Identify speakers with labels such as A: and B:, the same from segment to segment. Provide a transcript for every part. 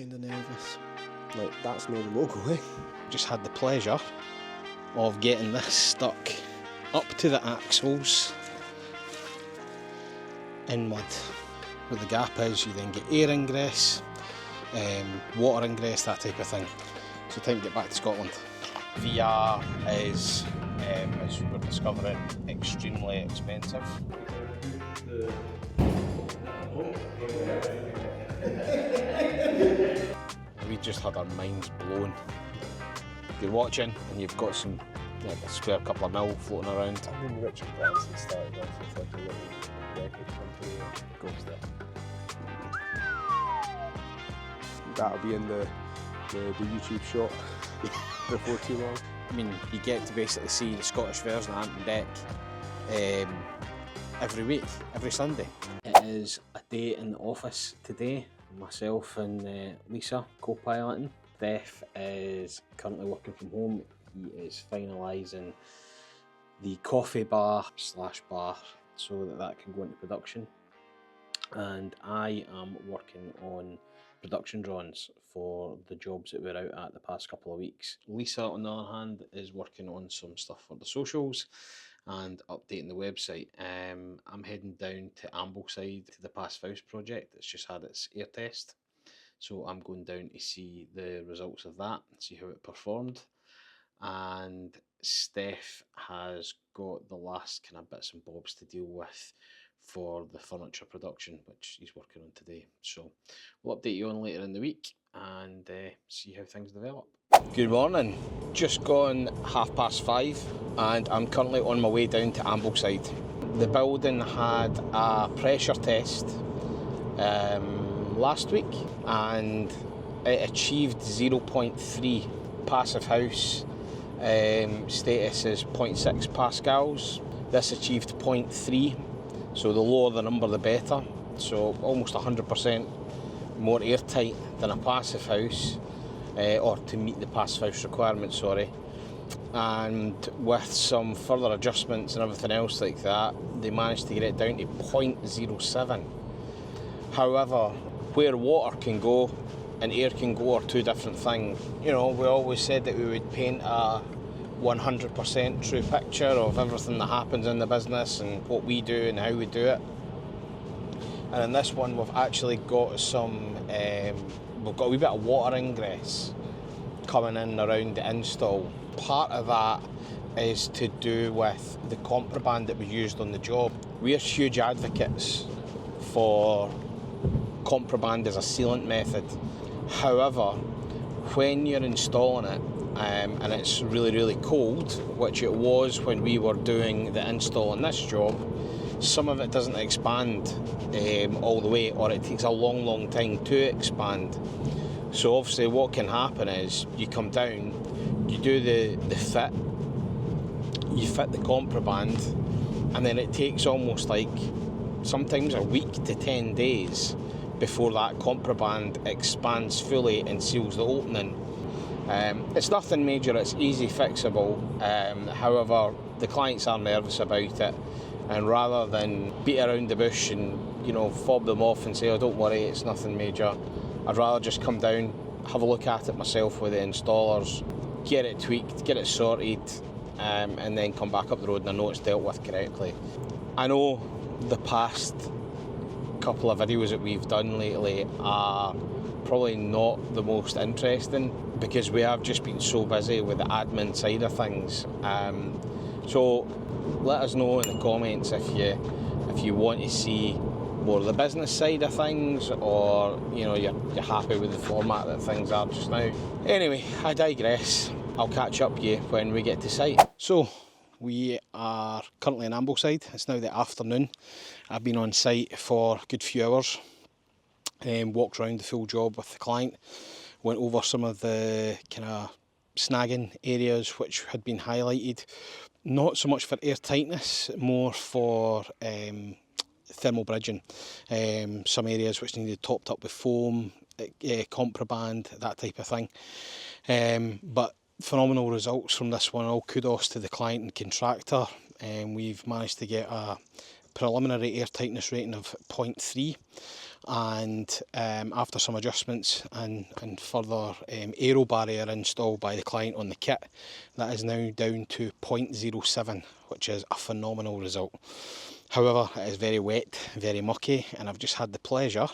A: kind of nervous.
B: Like, that's not the logo, eh?
A: Just had the pleasure of getting this stuck up to the axles in mud. Where the gap is, you then get air ingress, water ingress, that type of thing. So time to get back to Scotland. VR is, as we're discovering, extremely expensive. We just had our minds blown. You're watching and you've got some, like, a spare couple of mil floating around.
B: I mean, Richard Branson started off with like a little record company and goes there. That'll be in the YouTube shot before too long.
A: I mean, you get to basically see the Scottish version of Ant and Dec every week, every Sunday. It is a day in the office today. Myself and Lisa co-piloting. Steph is currently working from home. He is finalising the coffee bar / bar so that can go into production. And I am working on production drawings for the jobs that we're out at the past couple of weeks. Lisa, on the other hand, is working on some stuff for the socials and updating the website. I'm heading down to Ambleside to the Pass House project. It's just had its air test. So I'm going down to see the results of that, see how it performed. And Steph has got the last kind of bits and bobs to deal with for the furniture production, which he's working on today. So we'll update you on later in the week and see how things develop. Good morning. Just gone 5:30 and I'm currently on my way down to Ambleside. The building had a pressure test last week and it achieved 0.3. Passive house status is 0.6 pascals. This achieved 0.3, so the lower the number the better, so almost 100% more airtight than a passive house, or to meet the passive house requirements, sorry. And with some further adjustments and everything else like that, they managed to get it down to 0.07. However, where water can go and air can go are two different things. You know, we always said that we would paint a 100% true picture of everything that happens in the business and what we do and how we do it. And in this one, we've actually got some, we've got a wee bit of water ingress coming in around the install. Part of that is to do with the contraband that we used on the job. We're huge advocates for contraband as a sealant method. However, when you're installing it and it's really, really cold, which it was when we were doing the install on this job, some of it doesn't expand all the way, or it takes a long, long time to expand. So obviously what can happen is you come down, you do the fit, you fit the contraband, and then it takes almost like sometimes a week to 10 days before that contraband expands fully and seals the opening. It's nothing major, it's easy fixable. However, the clients are nervous about it, and rather than beat around the bush and, you know, fob them off and say, oh, don't worry, it's nothing major, I'd rather just come down, have a look at it myself with the installers, get it tweaked, get it sorted, and then come back up the road and I know it's dealt with correctly. I know the past couple of videos that we've done lately are probably not the most interesting because we have just been so busy with the admin side of things. So let us know in the comments if you want to see more of the business side of things, or you know you're happy with the format that things are just now. Anyway, I digress. I'll catch up with you when we get to site. So we are currently in Ambleside. It's now the afternoon. I've been on site for a good few hours. Walked around the full job with the client. Went over some of the kind of snagging areas which had been highlighted. Not so much for air tightness, more for thermal bridging. Some areas which needed topped up with foam, contraband, that type of thing. But phenomenal results from this one. All kudos to the client and contractor. We've managed to get a preliminary air tightness rating of 0.3, and after some adjustments and further aero barrier installed by the client on the kit, that is now down to 0.07, which is a phenomenal result. However, it is very wet, very mucky, and I've just had the pleasure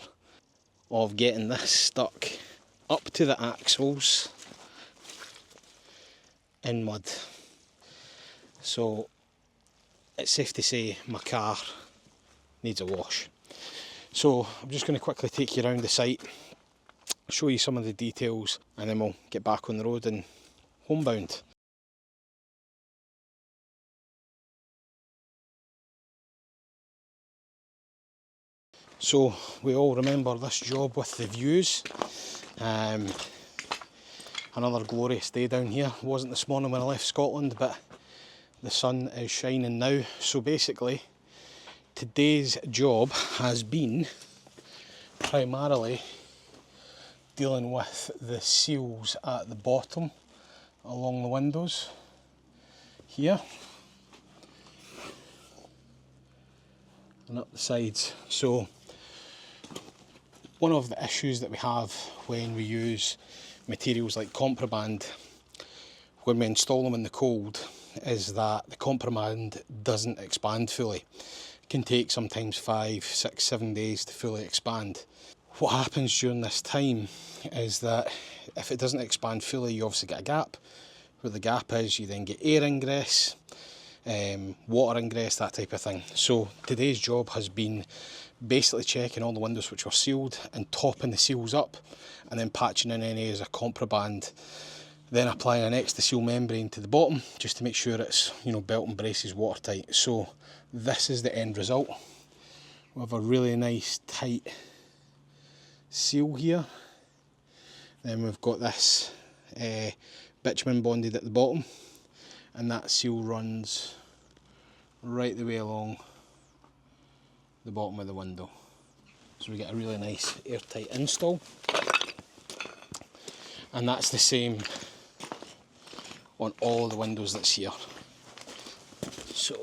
A: of getting this stuck up to the axles in mud. So it's safe to say my car needs a wash. So I'm just going to quickly take you around the site, show you some of the details, and then we'll get back on the road and homebound. So we all remember this job with the views. Another glorious day down here. It wasn't this morning when I left Scotland, but the sun is shining now. So basically, today's job has been primarily dealing with the seals at the bottom along the windows here and up the sides. So one of the issues that we have when we use materials like compriband, when we install them in the cold, is that the compriband doesn't expand fully. It can take sometimes 5, 6, 7 days to fully expand. What happens during this time is that if it doesn't expand fully, you obviously get a gap. Where the gap is, you then get air ingress, water ingress, that type of thing. So today's job has been basically checking all the windows which were sealed and topping the seals up, and then patching in any areas of compriband, then applying an extra seal membrane to the bottom just to make sure it's, you know, belt and braces watertight. So this is the end result. We have a really nice tight seal here. Then we've got this bitumen bonded at the bottom, and that seal runs right the way along the bottom of the window. So we get a really nice airtight install, and that's the same on all the windows that's here. So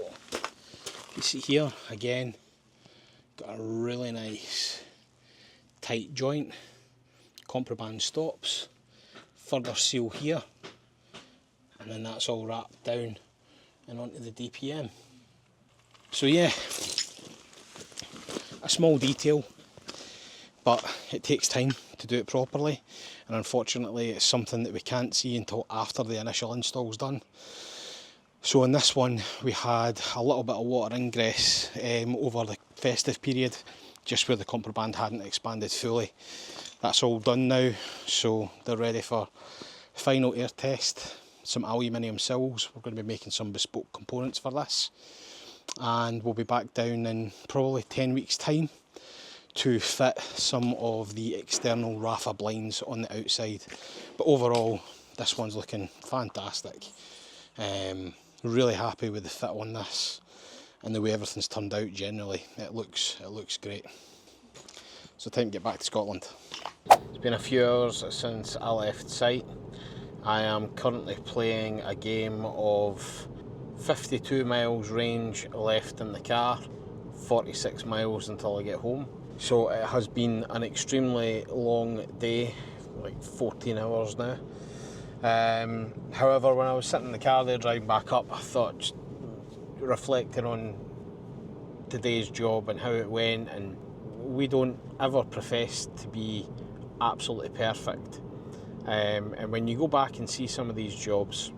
A: you see here again, got a really nice tight joint, compriband stops, further seal here, and then that's all wrapped down and onto the DPM. So yeah, a small detail, but it takes time to do it properly, and unfortunately it's something that we can't see until after the initial install's done. So in this one we had a little bit of water ingress over the festive period, just where the compriband hadn't expanded fully. That's all done now, so they're ready for final air test. Some aluminium sills. We're going to be making some bespoke components for this, and we'll be back down in probably 10 weeks time to fit some of the external Rafa blinds on the outside. But overall this one's looking fantastic. Really happy with the fit on this and the way everything's turned out generally. It looks great. So time to get back to Scotland. It's been a few hours since I left site. I am currently playing a game of 52 miles range left in the car, 46 miles until I get home. So it has been an extremely long day, like 14 hours now. However, when I was sitting in the car there driving back up, I thought, just reflecting on today's job and how it went, and we don't ever profess to be absolutely perfect. And when you go back and see some of these jobs,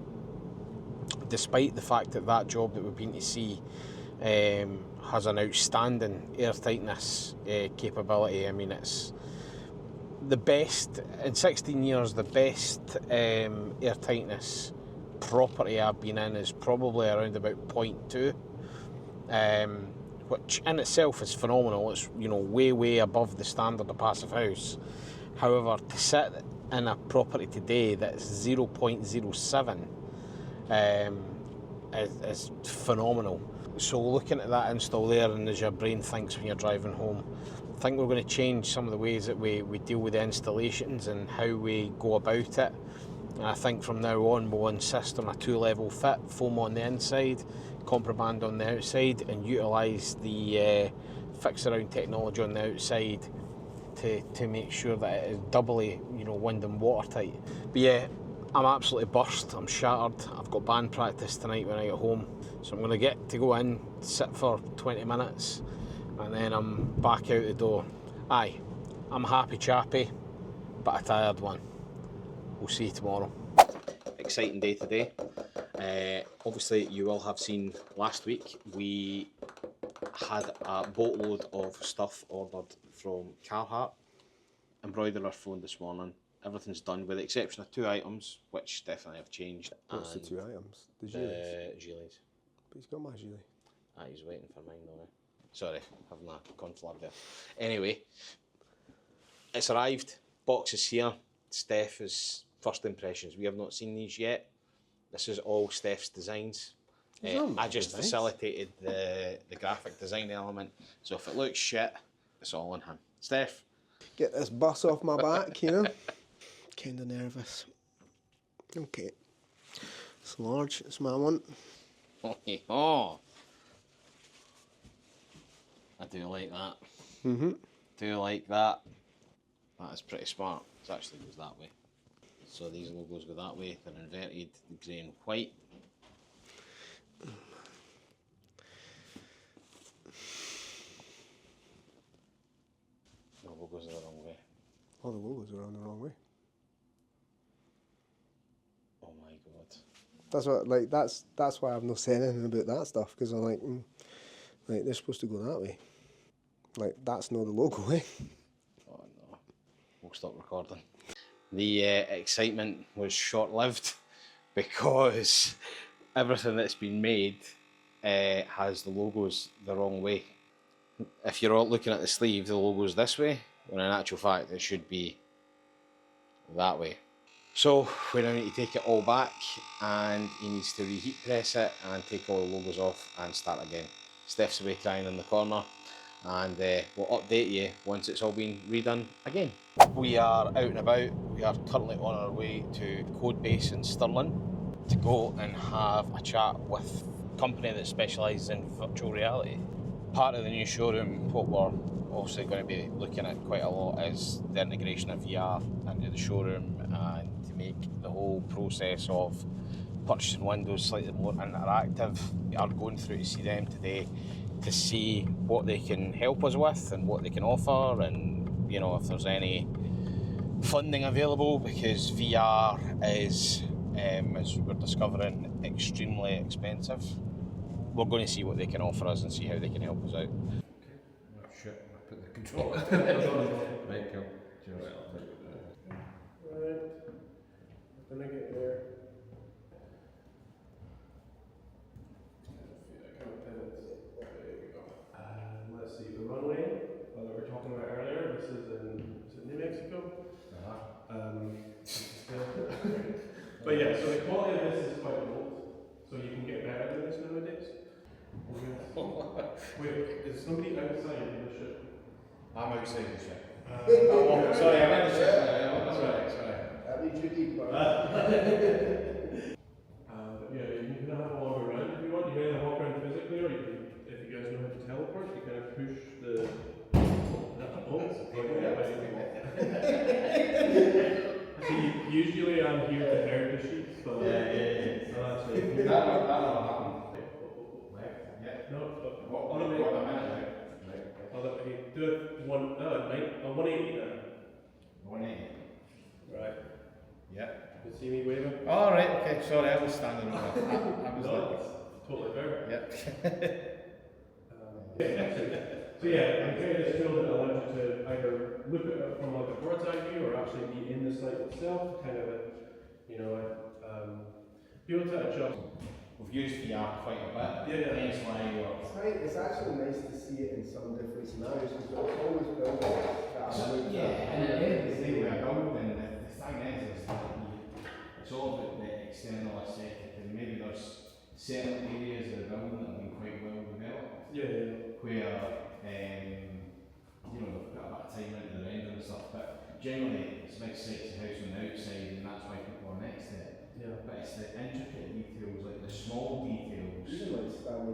A: despite the fact that that job that we've been to see has an outstanding air tightness capability, I mean, it's the best, in 16 years, the best air tightness property I've been in is probably around about 0.2, which in itself is phenomenal. It's, you know, way above the standard of passive house. However, to sit in a property today that's 0.07 is phenomenal. So looking at that install there, and as your brain thinks when you're driving home, I think we're going to change some of the ways that we deal with the installations and how we go about it. And I think from now on we'll insist on a 2-level fit, foam on the inside, contraband on the outside and utilise the fix-around technology on the outside to make sure that it is doubly, wind and watertight. But yeah, I'm absolutely burst, I'm shattered. I've got band practice tonight when I get home, so I'm going to get to go in, sit for 20 minutes, and then I'm back out the door. Aye, I'm a happy chappy, but a tired one. We'll see you tomorrow. Exciting day today. Obviously you will have seen last week we had a boatload of stuff ordered from Carhartt. Embroiderer phoned this morning. Everything's done with the exception of 2 items, which definitely have changed.
B: What's the 2 items? The gilets?
A: Gilets.
B: But he's got my gilet.
A: He's waiting for mine though. Sorry, having a conflab there. Anyway, it's arrived. Box is here. Steph's first impressions. We have not seen these yet. This is all Steph's designs. I just facilitated the graphic design element, so if it looks shit, it's all on him. Steph?
B: Get this bus off my back, Kinda nervous. Okay. It's large, it's my one.
A: Oh, I do like that. Do like that. That is pretty smart. It actually goes that way. So these logos go that way. They're inverted, grey and white. The logos are the wrong way.
B: All the logos are on the wrong way.
A: Oh my god.
B: That's what, that's why I've not said anything about that stuff, because I'm like, they're supposed to go that way. Like, that's not the logo, eh?
A: Oh no. We'll stop recording. The excitement was short-lived because everything that's been made has the logos the wrong way. If you're all looking at the sleeve, the logo's this way, when in actual fact it should be that way. So we now need to take it all back, and he needs to reheat press it and take all the logos off and start again. Steph's away crying in the corner, and we'll update you once it's all been redone again. We are out and about. We are currently on our way to Codebase in Stirling to go and have a chat with a company that specialises in virtual reality. Part of the new showroom, what we're obviously going to be looking at quite a lot is the integration of VR into the showroom, and to make the whole process of purchasing windows slightly more interactive. We are going through to see them today to see what they can help us with and what they can offer, and if there's any funding available, because VR is, as we're discovering, extremely expensive. We're going to see what they can offer us and see how they can help us out. Okay. Oh shit, I put the controller. Right, cool. Cheers.
B: Right. When I get there. Let's see, the runway that we were talking about earlier, this is in New Mexico. But yeah, so the quality of this is quite old, so you can get better than this nowadays. Wait, is somebody outside in the ship?
A: I'm outside the ship. Sorry, I'm in the ship. Sorry.
B: That means you deep,
C: Yeah, you can have a walk around if you want. You can either walk around physically, or you can, if you guys know how to teleport, you kind of push the. See, usually I'm here to herd the sheep, but
A: Yeah.
C: so that's it.
A: That'll happen.
C: No,
A: What a minute.
C: hey, do it 180 now.
A: 180.
C: Right.
A: Yeah.
C: You see me waving?
A: All right. Okay. Sorry, I was standing over. I was
C: No, that's totally fair.
A: Yeah.
C: So yeah, I'm creating this tool that allows you to either look at it from like a bird's eye view, or actually be in the site itself, kind of be able to adjust.
A: We've used VR quite a bit.
C: Yeah.
A: Hence why
B: It's actually nice to see it in some different scenarios, because it's always building that
A: and at the end of the day, we're building. The thing is that it's all about the external aesthetic, and maybe there's certain areas of the building that have been quite well developed. Where they've put a bit of time into the render and stuff, but generally it's a big sexy house on the outside, and that's why people are next to it.
C: Yeah.
A: But it's the intricate details, like the small details.
B: Even like standing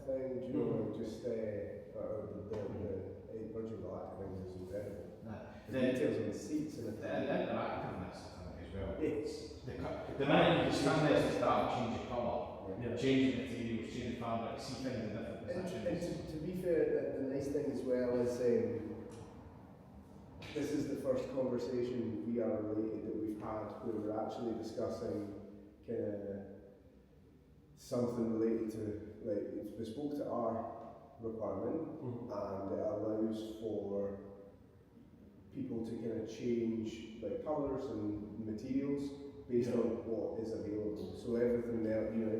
B: thing, do you know, like just the Virgin Galactic thing is incredible. The details on the seats and
D: The interactiveness, I think, as well.
B: Yes.
D: The minute you stand there and start to change your colour,
C: Yeah.
D: change the materials, change the fabric, see things in different
B: And
D: positions.
B: to be fair, the nice thing as well is this is the first conversation VR related that we've had where we're actually discussing kind of something related to, like, it's bespoke to our requirement, and it allows for people to kind of change like colours and materials based on what is available. So everything there, you know,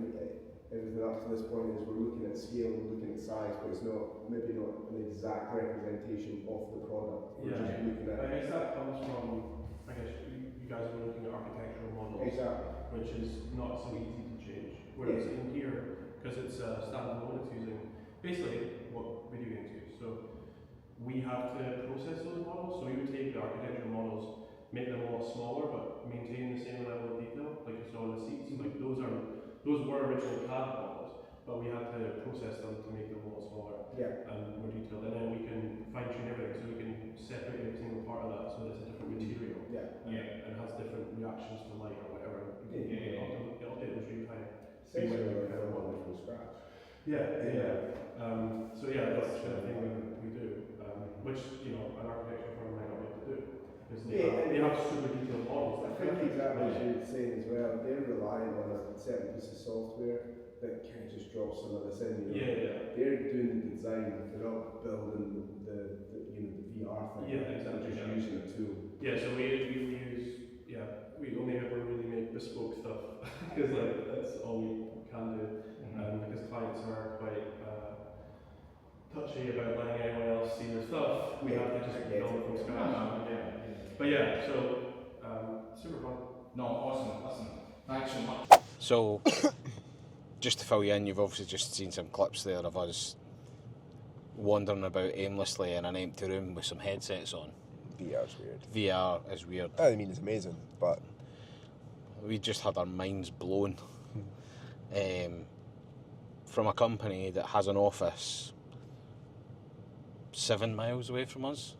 B: everything up to this point is we're looking at scale, we're looking at size, but it's maybe not an exact representation of the product. We're just looking at.
C: I guess that comes from, you guys are looking at architectural models,
B: Exactly.
C: which is not so easy to change. Whereas in here, because it's standalone, it's using basically what video games use. So we have to process those models. So we would take the architectural models, make them a lot smaller, but maintain the same level of detail, like you saw in the seats. Like those were original CAD models, but we had to process them to make them a lot smaller and more detailed. And then we can fine tune everything, so we can separate every single part of that so that it's a different material and has different reactions to light or whatever. Update those real time.
B: Essentially, like everyone from scratch.
C: So that's the kind of thing we do, which an architectural firm might not be able to do because they have super detailed models.
B: I think exactly as you're saying as well, they're relying on a certain piece of software that kind of just drops some of this in. They're doing the design, they're not building the VR thing.
C: Exactly.
B: They're just using a tool.
C: So we only ever really make bespoke stuff because that's all we can do. Because clients are quite touchy about letting anyone else see their stuff, we have to just build it from scratch. But super fun.
D: No, awesome. Listen, thanks so much.
A: So, just to fill you in, you've obviously just seen some clips there of us wandering about aimlessly in an empty room with some headsets on.
B: VR's weird.
A: VR is weird.
B: I mean, it's amazing, but
A: We just had our minds blown from a company that has an office 7 miles away from us,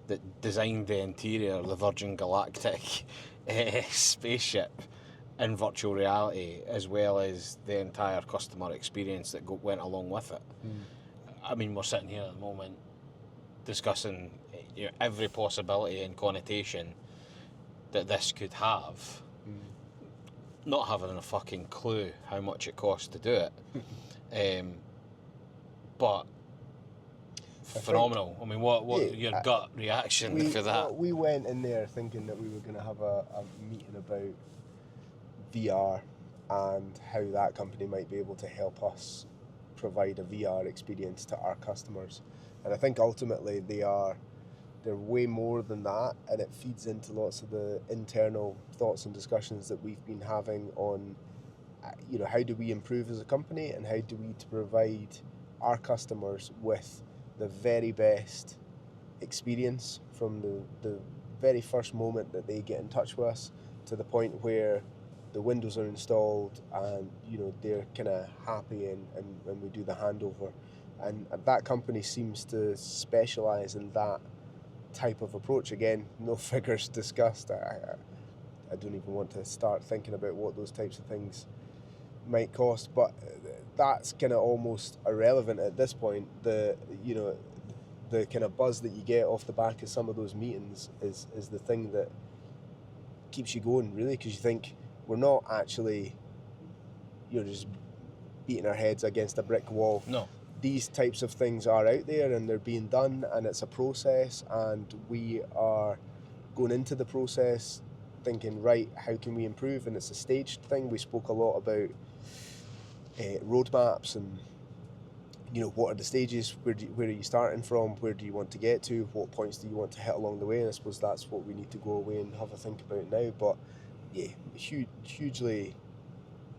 A: that designed the interior of the Virgin Galactic spaceship in virtual reality, as well as the entire customer experience that went along with it. I mean, we're sitting here at the moment discussing every possibility and connotation that this could have, not having a fucking clue how much it costs to do it. But phenomenal. I mean, what your gut reaction for that?
B: We went in there thinking that we were going to have a meeting about VR and how that company might be able to help us provide a VR experience to our customers. And I think ultimately they're way more than that, and it feeds into lots of the internal thoughts and discussions that we've been having on how do we improve as a company, and how do we to provide our customers with the very best experience from the very first moment that they get in touch with us to the point where the windows are installed and they're kind of happy and when we do the handover. And that company seems to specialise in that type of approach. Again, no figures discussed. I don't even want to start thinking about what those types of things might cost, but that's kind of almost irrelevant at this point. The kind of buzz that you get off the back of some of those meetings is the thing that keeps you going, really, because you think we're not actually just beating our heads against a brick wall.
A: No.
B: These types of things are out there and they're being done, and it's a process, and we are going into the process thinking, right, how can we improve? And it's a staged thing. We spoke a lot about roadmaps and what are the stages, where are you starting from, where do you want to get to, what points do you want to hit along the way, and I suppose that's what we need to go away and have a think about now. But hugely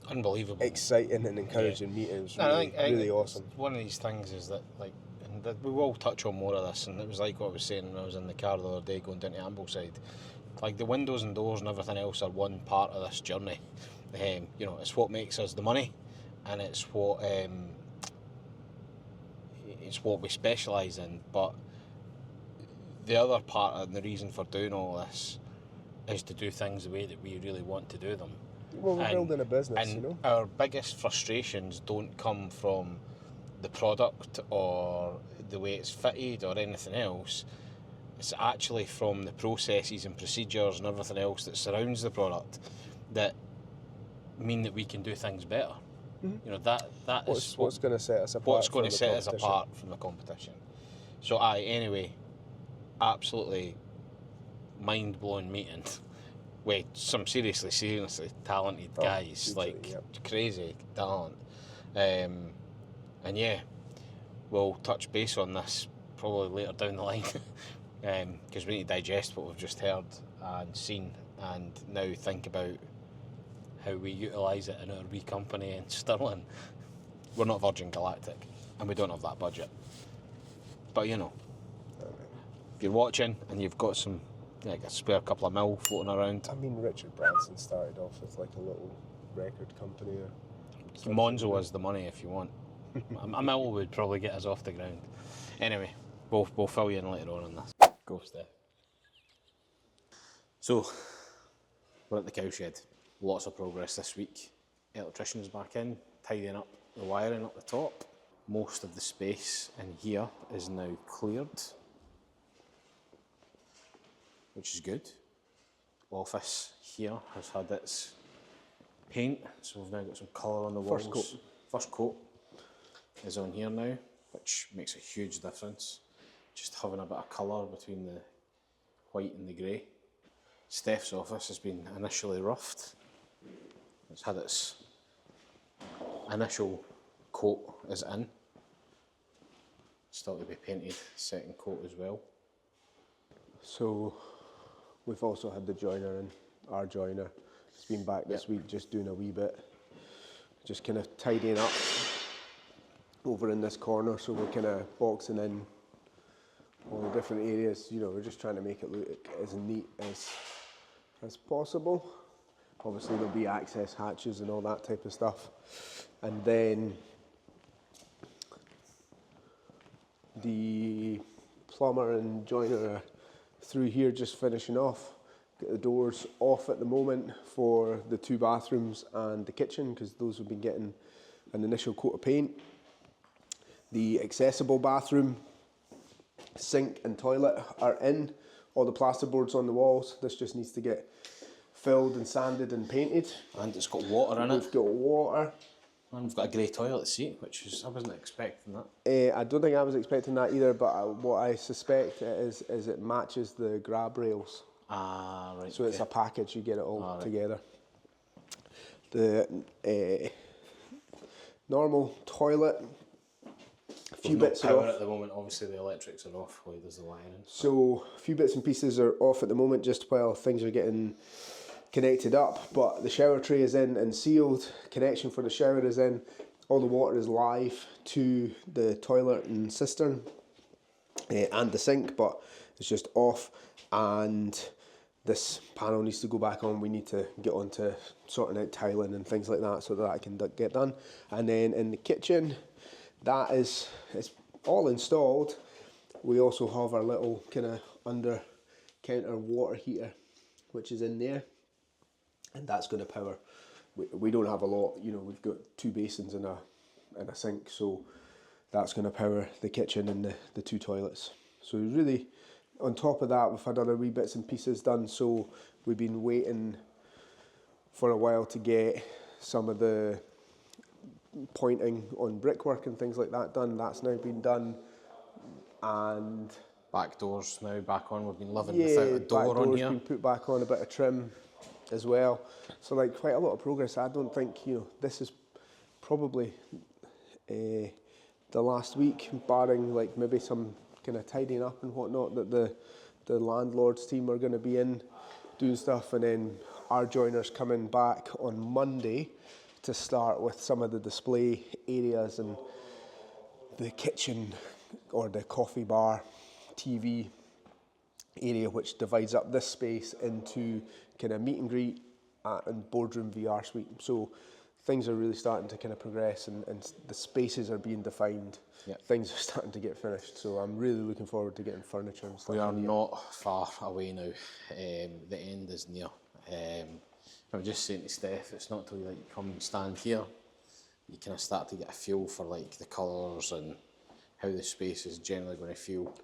A: unbelievable,
B: exciting and encouraging meetings. Really, really awesome.
A: One of these things is that, and that we will touch on more of this, and it was like what I was saying when I was in the car the other day going down to Ambleside. Like, the windows and doors and everything else are one part of this journey. It's what makes us the money, and it's what we specialise in. But the other part and the reason for doing all this is to do things the way that we really want to do them.
B: Well, we're building a business,
A: and
B: you know.
A: our biggest frustrations don't come from the product or the way it's fitted or anything else. It's actually from the processes and procedures and everything else that surrounds the product that mean that we can do things better.
B: Mm-hmm.
A: You know, that is
B: What's going to set us apart?
A: what's going to set us apart from the competition. So anyway, absolutely mind-blowing meeting with some seriously talented guys, crazy talent. And yeah, we'll touch base on this probably later down the line, because we need to digest what we've just heard and seen, and now think about how we utilise it in our wee company in Stirling. We're not Virgin Galactic, and we don't have that budget. But you know, if you're watching and you've got some, like a spare couple of mil floating around.
B: I mean, Richard Branson started off with like a little record company.
A: Monzo is the money if you want. A mil would probably get us off the ground. Anyway, we'll fill you in later on this. Go, Steph. So, we're at the cowshed. Lots of progress this week. Electrician's back in, tidying up the wiring up the top. Most of the space in here is now cleared, which is good. Office here has had its paint, so we've now got some colour on the walls. First coat is on here now, which makes a huge difference. Just having a bit of colour between the white and the grey. Steph's office has been initially roughed. It's had its initial coat is in. Still to be painted, second coat as well.
B: So we've also had the joiner in, our joiner. He's been back this week just doing a wee bit, just kind of tidying up over in this corner. So we're kind of boxing in all the different areas. You know, we're just trying to make it look as neat as possible. Obviously there'll be access hatches and all that type of stuff. And then the plumber and joiner are through here just finishing off. Get the doors off at the moment for the 2 bathrooms and the kitchen, because those have been getting an initial coat of paint. The accessible bathroom, sink and toilet are in. All the plasterboards on the walls. This just needs to get filled and sanded and painted.
A: And it's got water in it.
B: We've got water.
A: And we've got a grey toilet seat, which is, I wasn't expecting that.
B: I don't think I was expecting that either, but what I suspect is it matches the grab rails.
A: Ah, right.
B: So it's a package, you get it all together. The normal toilet, a few bits are
A: power
B: off.
A: at the moment, obviously the electrics are off while there's the wiring.
B: So a few bits and pieces are off at the moment just while things are getting connected up, but the shower tray is in and sealed, connection for the shower is in, all the water is live to the toilet and cistern and the sink, but it's just off, and this panel needs to go back on. We need to get on to sorting out tiling and things like that so that can get done. And then in the kitchen, it's all installed. We also have our little kind of under counter water heater which is in there, and that's going to power. We don't have a lot, you know, we've got 2 basins and a sink, so that's going to power the kitchen and the 2 toilets. So really, on top of that, we've had other wee bits and pieces done, so we've been waiting for a while to get some of the pointing on brickwork and things like that done. That's now been done, and
A: back doors now back on. We've been living without a door on here.
B: Been put back on, a bit of trim as well. So like quite a lot of progress. I don't think, you know, this is probably the last week, barring like maybe some kind of tidying up and whatnot, that the landlord's team are going to be in doing stuff, and then our joiners coming back on Monday to start with some of the display areas and the kitchen or the coffee bar TV area, which divides up this space into kind of meet and greet and boardroom VR suite. So things are really starting to kind of progress, and the spaces are being defined.
A: Yep.
B: Things are starting to get finished, so I'm really looking forward to getting furniture and stuff.
A: We are
B: in here.
A: not far away now. The end is near. I'm just saying to Steph, it's not till you like come and stand here, you kind of start to get a feel for like the colours and how the space is generally going to feel.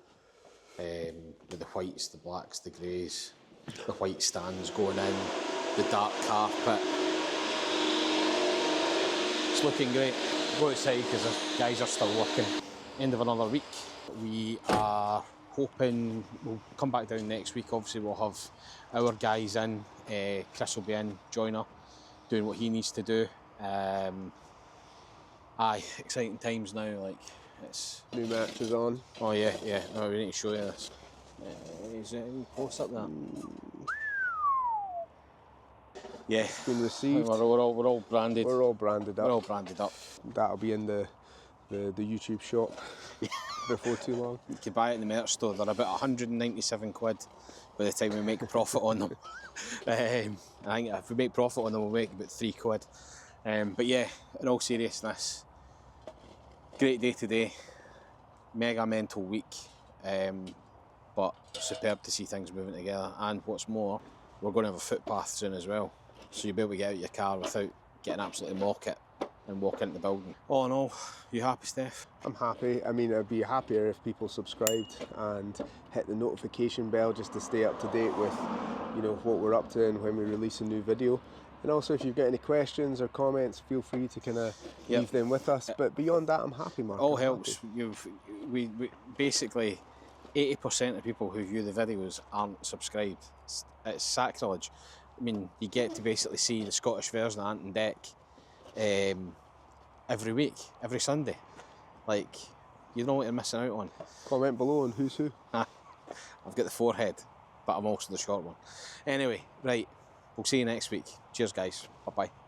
A: With the whites, the blacks, the greys, the white stands going in, the dark carpet. It's looking great. Go outside because the guys are still working. End of another week. We are hoping we'll come back down next week. Obviously we'll have our guys in. Chris will be in, joiner, doing what he needs to do. Exciting times now. Like it's
B: New matches on.
A: Oh yeah. Oh, we need to show you this. Is there any post up there? Yeah.
B: Been received.
A: We're all branded.
B: We're all branded up.
A: We're all branded up.
B: That'll be in the YouTube shop before too long.
A: You can buy it in the merch store. They're about 197 quid by the time we make a profit on them. I think if we make profit on them, we'll make about 3 quid. But yeah, in all seriousness, great day today. Mega mental week. But superb to see things moving together. And what's more, we're going to have a footpath soon as well. So you'll be able to get out of your car without getting absolutely mock it and walk into the building. All in all, you happy, Steph?
B: I'm happy. I mean, I'd be happier if people subscribed and hit the notification bell just to stay up to date with, you know, what we're up to and when we release a new video. And also, if you've got any questions or comments, feel free to kind of leave them with us. But beyond that, I'm happy, Mark.
A: All helps. We basically 80% of people who view the videos aren't subscribed. It's sacrilege. I mean, you get to basically see the Scottish version of Ant and Deck every week, every Sunday. Like, you know what you're missing out on.
B: Comment below on who's who.
A: I've got the forehead, but I'm also the short one. Anyway, right, we'll see you next week. Cheers, guys. Bye-bye.